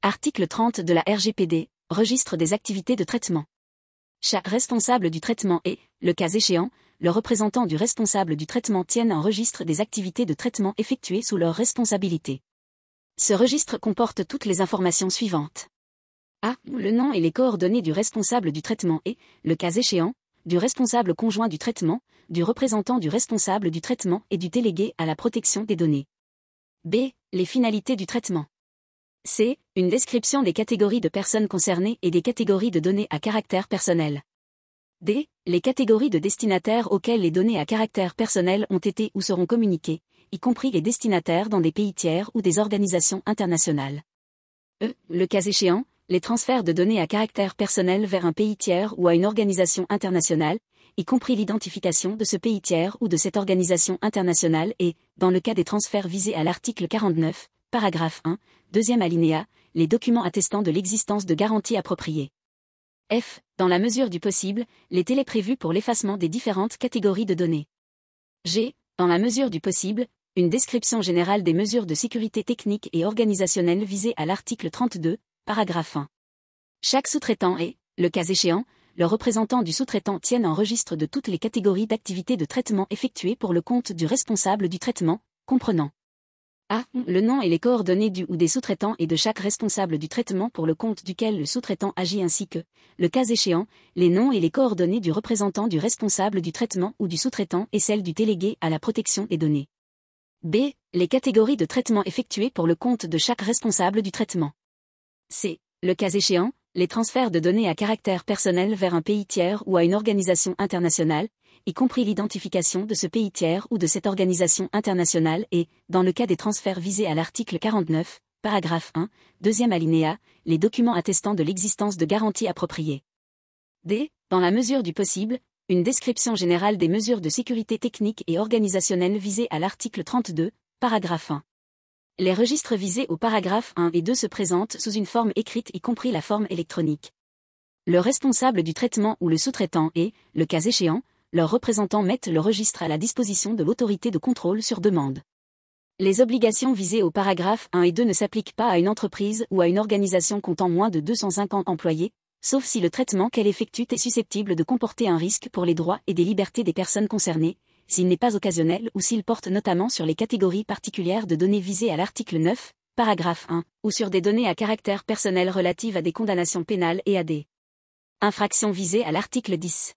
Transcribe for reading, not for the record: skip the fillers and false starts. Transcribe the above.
Article 30 de la RGPD, Registre des activités de traitement. Chaque responsable du traitement et, le cas échéant, le représentant du responsable du traitement tiennent un registre des activités de traitement effectuées sous leur responsabilité. Ce registre comporte toutes les informations suivantes. A. Le nom et les coordonnées du responsable du traitement et, le cas échéant, du responsable conjoint du traitement, du représentant du responsable du traitement et du délégué à la protection des données. B. Les finalités du traitement. C. Une description des catégories de personnes concernées et des catégories de données à caractère personnel. D. Les catégories de destinataires auxquelles les données à caractère personnel ont été ou seront communiquées, y compris les destinataires dans des pays tiers ou des organisations internationales. E. Le cas échéant, les transferts de données à caractère personnel vers un pays tiers ou à une organisation internationale, y compris l'identification de ce pays tiers ou de cette organisation internationale et, dans le cas des transferts visés à l'article 49, paragraphe 1, deuxième alinéa, les documents attestant de l'existence de garanties appropriées. F. Dans la mesure du possible, les délais prévus pour l'effacement des différentes catégories de données. G. Dans la mesure du possible, une description générale des mesures de sécurité technique et organisationnelle visées à l'article 32, paragraphe 1. Chaque sous-traitant et, le cas échéant, le représentant du sous-traitant tiennent un registre de toutes les catégories d'activités de traitement effectuées pour le compte du responsable du traitement, comprenant A. Le nom et les coordonnées du ou des sous-traitants et de chaque responsable du traitement pour le compte duquel le sous-traitant agit ainsi que, le cas échéant, les noms et les coordonnées du représentant du responsable du traitement ou du sous-traitant et celles du délégué à la protection des données. B. Les catégories de traitement effectuées pour le compte de chaque responsable du traitement. C. Le cas échéant, les transferts de données à caractère personnel vers un pays tiers ou à une organisation internationale, y compris l'identification de ce pays tiers ou de cette organisation internationale et, dans le cas des transferts visés à l'article 49, paragraphe 1, deuxième alinéa, les documents attestant de l'existence de garanties appropriées. D. Dans la mesure du possible, une description générale des mesures de sécurité technique et organisationnelle visées à l'article 32, paragraphe 1. Les registres visés au paragraphe 1 et 2 se présentent sous une forme écrite y compris la forme électronique. Le responsable du traitement ou le sous-traitant et, le cas échéant, leurs représentants mettent le registre à la disposition de l'autorité de contrôle sur demande. Les obligations visées au paragraphe 1 et 2 ne s'appliquent pas à une entreprise ou à une organisation comptant moins de 250 employés, sauf si le traitement qu'elle effectue est susceptible de comporter un risque pour les droits et des libertés des personnes concernées, s'il n'est pas occasionnel ou s'il porte notamment sur les catégories particulières de données visées à l'article 9, paragraphe 1, ou sur des données à caractère personnel relatives à des condamnations pénales et à des infractions visées à l'article 10.